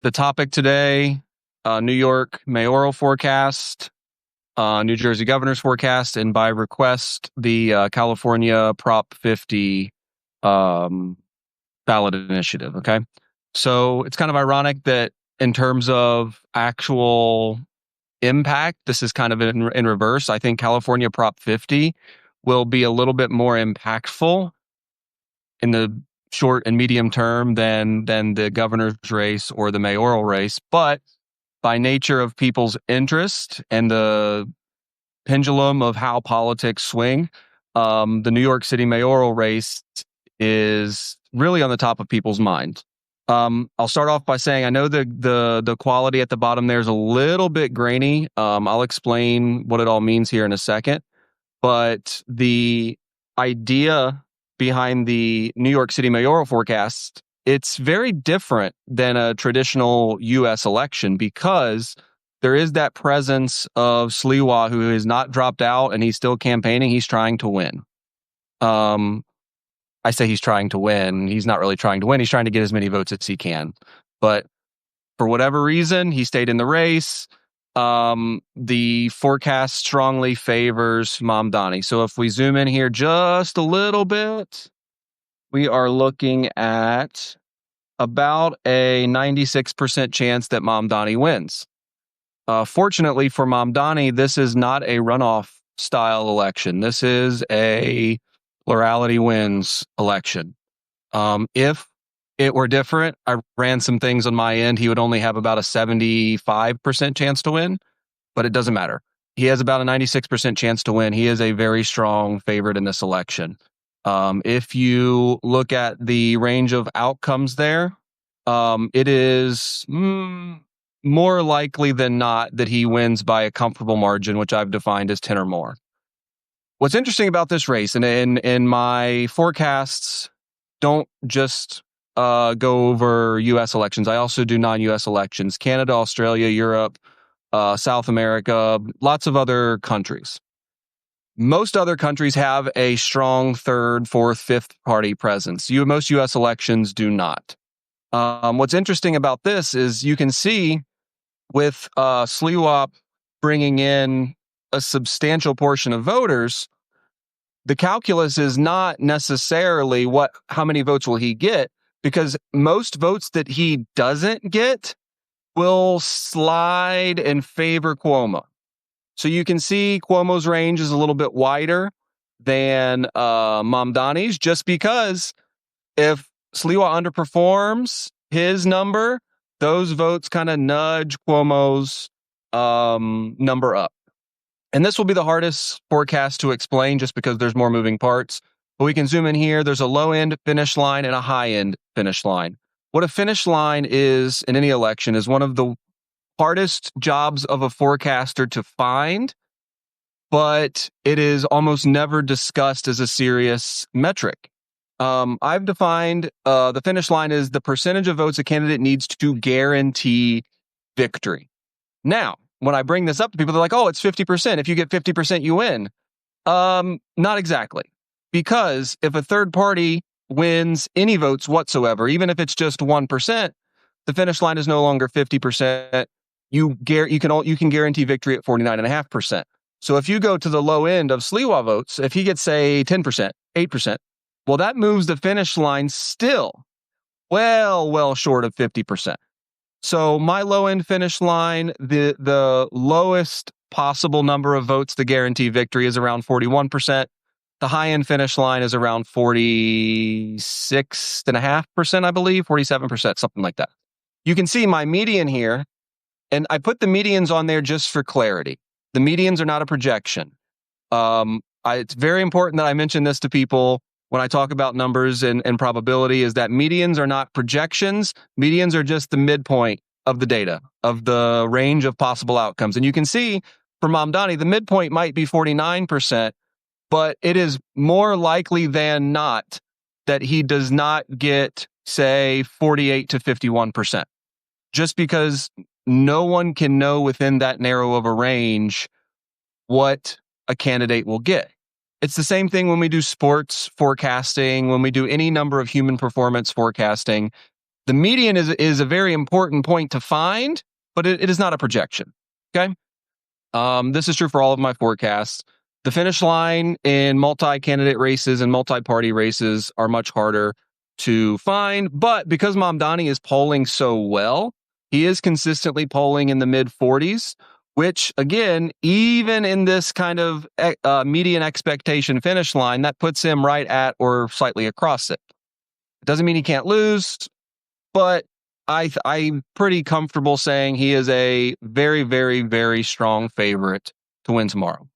The topic today, New York mayoral forecast, New Jersey governor's forecast, and by request, the California Prop 50 um, ballot initiative. Okay. So it's kind of ironic that in terms of actual impact, this is kind of in reverse. I think California Prop 50 will be a little bit more impactful in the short and medium term than the governor's race or the mayoral race. But by nature of people's interest and the pendulum of how politics swing, the New York City mayoral race is really on the top of people's minds. I'll start off by saying I know the quality at the bottom there is a little bit grainy. I'll explain what it all means here in a second. But the idea behind the New York City mayoral forecast, it's very different than a traditional U.S. election because there is that presence of Sliwa who has not dropped out and he's still campaigning. He's trying to win. I say he's trying to win. He's not really trying to win. He's trying to get as many votes as he can. But for whatever reason, he stayed in the race. The forecast strongly favors Mamdani. So if we zoom in here just a little bit, we are looking at about a 96% chance that Mamdani wins. Fortunately for Mamdani, this is not a runoff style election. This is a plurality wins election. If it were different, I ran some things on my end, he would only have about a 75% chance to win, but it doesn't matter. He has about a 96% chance to win. He is a very strong favorite in this election. If you look at the range of outcomes there, it is more likely than not that he wins by a comfortable margin, which I've defined as 10 or more. What's interesting about this race, and in my forecasts, don't just go over U.S. elections. I also do non-U.S. elections, Canada, Australia, Europe, South America, lots of other countries. Most other countries have a strong third, fourth, fifth party presence. Most U.S. elections do not. What's interesting about this is you can see with Sliwa bringing in a substantial portion of voters, the calculus is not necessarily how many votes will he get, because most votes that he doesn't get will slide in favor Cuomo. So you can see Cuomo's range is a little bit wider than Mamdani's, just because if Sliwa underperforms his number, those votes kind of nudge Cuomo's number up. And this will be the hardest forecast to explain just because there's more moving parts. But we can zoom in here. There's a low end finish line and a high end finish line. What a finish line is in any election is one of the hardest jobs of a forecaster to find, but it is almost never discussed as a serious metric. I've defined the finish line as the percentage of votes a candidate needs to guarantee victory. Now, when I bring this up to people, they're like, oh, it's 50%. If you get 50%, you win. Not exactly. Because if a third party wins any votes whatsoever, even if it's just 1%, the finish line is no longer 50%. You can guarantee victory at 49.5%. So if you go to the low end of Sliwa votes, if he gets, say, 10%, 8%, well, that moves the finish line still well short of 50%. So my low-end finish line, the lowest possible number of votes to guarantee victory is around 41%. The high-end finish line is around 46.5%, I believe, 47%, something like that. You can see my median here, and I put the medians on there just for clarity. The medians are not a projection. It's very important that I mention this to people when I talk about numbers and probability, is that medians are not projections. Medians are just the midpoint of the data, of the range of possible outcomes. And you can see for Mamdani, the midpoint might be 49%, but it is more likely than not that he does not get, say, 48 to 51%. Just because no one can know within that narrow of a range what a candidate will get. It's the same thing when we do sports forecasting, when we do any number of human performance forecasting. The median is a very important point to find, but it is not a projection. Okay. This is true for all of my forecasts. The finish line in multi-candidate races and multi-party races are much harder to find, but because Mamdani is polling so well, he is consistently polling in the mid 40s, which again, even in this kind of median expectation finish line, that puts him right at or slightly across it. It doesn't mean he can't lose, but I'm pretty comfortable saying he is a very, very, very strong favorite to win tomorrow.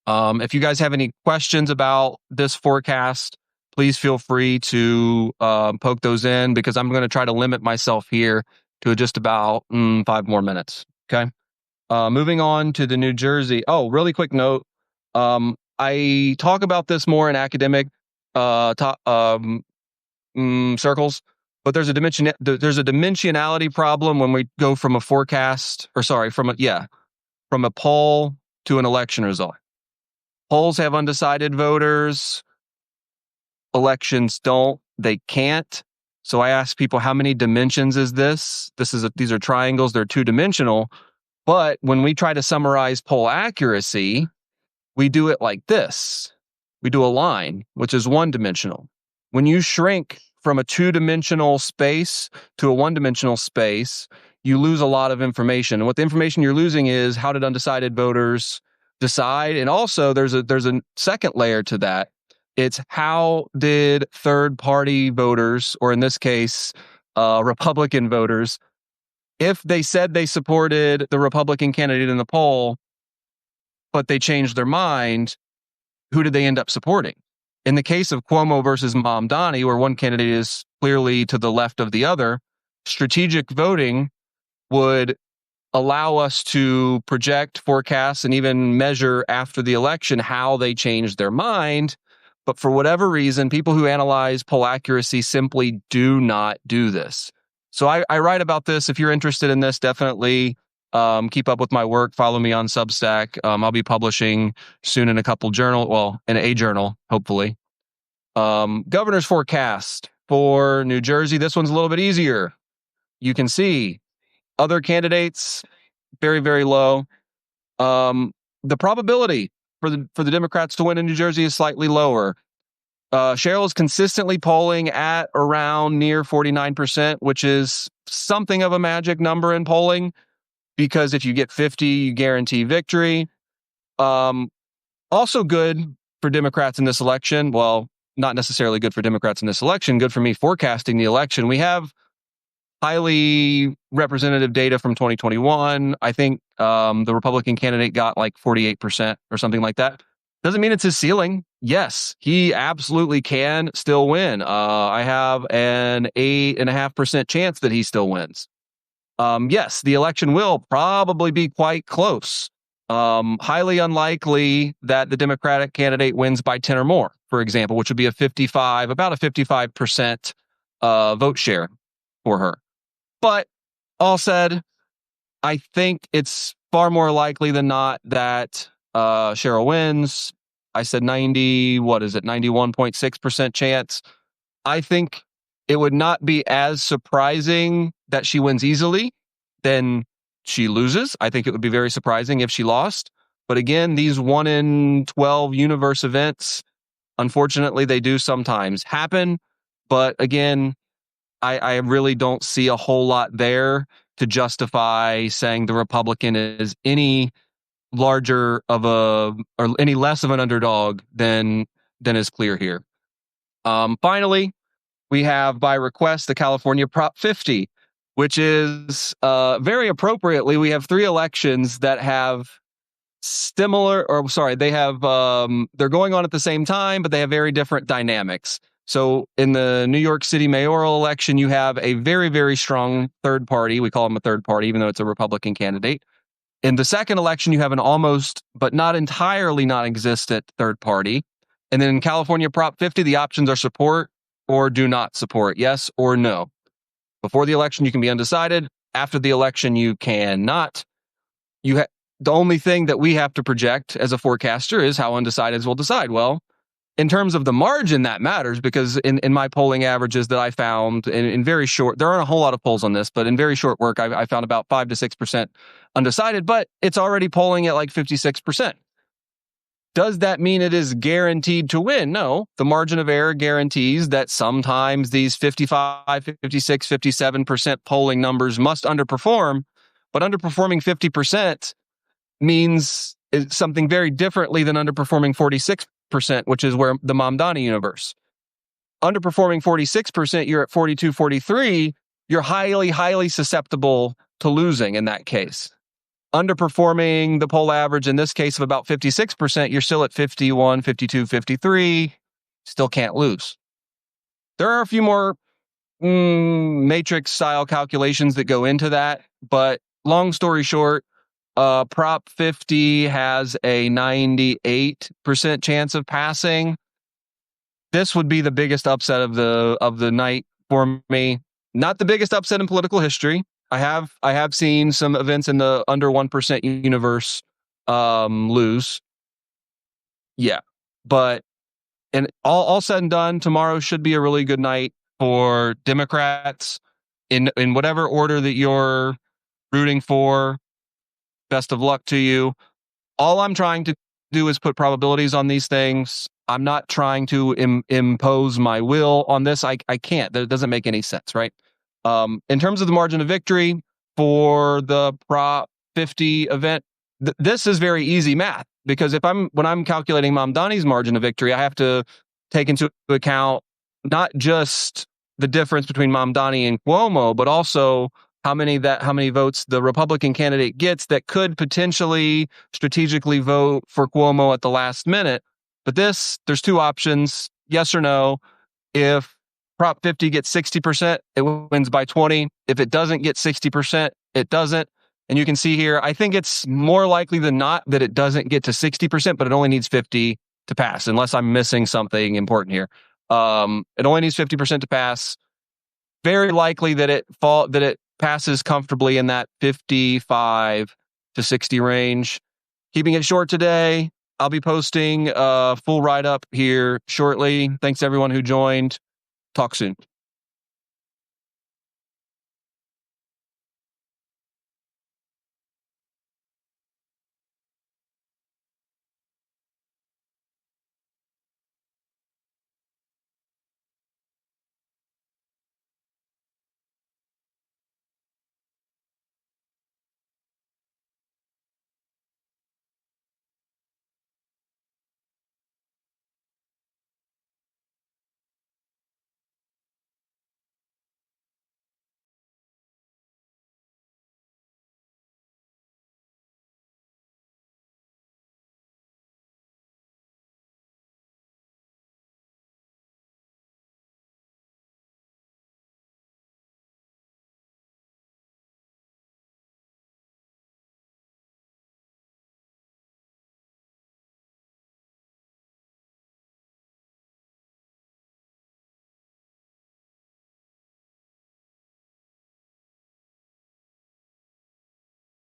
If you guys have any questions about this forecast, please feel free to poke those in, because I'm going to try to limit myself here to just about 5 more minutes. Okay. Moving on to the New Jersey. Oh, really quick note. I talk about this more in academic circles, but there's a dimensionality problem when we go from a forecast, or sorry, from a poll to an election result. Polls have undecided voters. Elections don't. They can't. So I ask people, how many dimensions is this? These are triangles. They're two-dimensional. But when we try to summarize poll accuracy, we do it like this. We do a line, which is one-dimensional. When you shrink from a two-dimensional space to a one-dimensional space, you lose a lot of information. And what the information you're losing is, how did undecided voters decide? And also, there's a second layer to that. It's, how did third-party voters, or in this case, Republican voters, if they said they supported the Republican candidate in the poll, but they changed their mind, who did they end up supporting? In the case of Cuomo versus Mamdani, where one candidate is clearly to the left of the other, strategic voting would allow us to project, forecast, and even measure after the election how they changed their mind. But for whatever reason, people who analyze poll accuracy simply do not do this. So I write about this. If you're interested in this, definitely keep up with my work. Follow me on Substack. I'll be publishing soon in a journal, hopefully. Governor's forecast for New Jersey. This one's a little bit easier. You can see other candidates very, very low. The probability for the Democrats to win in New Jersey is slightly lower. Cheryl is consistently polling at around near 49%, which is something of a magic number in polling, because if you get 50, you guarantee victory. Also good for Democrats in this election. Well, not necessarily good for Democrats in this election. Good for me forecasting the election. We have highly representative data from 2021. I think the Republican candidate got like 48% or something like that. Doesn't mean it's his ceiling. Yes, he absolutely can still win. I have an 8.5% chance that he still wins. Yes, the election will probably be quite close. Highly unlikely that the Democratic candidate wins by 10 or more, for example, which would be about a 55% vote share for her. But all said, I think it's far more likely than not that Cheryl wins. I said 91.6% chance. I think it would not be as surprising that she wins easily than she loses. I think it would be very surprising if she lost. But again, these 1 in 12 universe events, unfortunately, they do sometimes happen. But again, I really don't see a whole lot there to justify saying the Republican is any larger of or any less of an underdog than is clear here. Finally, we have by request the California Prop 50, which is very appropriately, we have 3 elections that have they're going on at the same time, but they have very different dynamics. So in the New York City mayoral election, you have a very, very strong third party. We call them a third party, even though it's a Republican candidate. In the second election, you have an almost, but not entirely non-existent third party. And then in California Prop 50, the options are support or do not support, yes or no. Before the election, you can be undecided. After the election, you cannot. The only thing that we have to project as a forecaster is how undecideds will decide. Well, in terms of the margin, that matters because in my polling averages that I found in very short, there aren't a whole lot of polls on this, but in very short work, I found about 5 to 6% undecided, but it's already polling at like 56%. Does that mean it is guaranteed to win? No, the margin of error guarantees that sometimes these 55, 56, 57% polling numbers must underperform, but underperforming 50% means something very differently than underperforming 46%, which is where the Mamdani universe. Underperforming 46%, you're at 42, 43, you're highly, highly susceptible to losing in that case. Underperforming the poll average, in this case of about 56%, you're still at 51, 52, 53, still can't lose. There are a few more matrix style calculations that go into that, but long story short, Prop 50 has a 98% chance of passing. This would be the biggest upset of the night for me. Not the biggest upset in political history. I have seen some events in the under 1% universe lose. Yeah. But and all said and done, tomorrow should be a really good night for Democrats in whatever order that you're rooting for. Best of luck to you. All I'm trying to do is put probabilities on these things. I'm not trying to impose my will on this. I can't. That doesn't make any sense, right? In terms of the margin of victory for the Prop 50 event, this is very easy math because when I'm calculating Mamdani's margin of victory, I have to take into account not just the difference between Mamdani and Cuomo, but also how many votes the Republican candidate gets that could potentially strategically vote for Cuomo at the last minute. But there's two options, yes or no. If Prop 50 gets 60%, it wins by 20. If it doesn't get 60%, it doesn't. And you can see here, I think it's more likely than not that it doesn't get to 60%, but it only needs 50 to pass, unless I'm missing something important here. It only needs 50% to pass. Very likely that it passes comfortably in that 55 to 60 range. Keeping it short today. I'll be posting a full write-up here shortly. Thanks everyone who joined. Talk soon.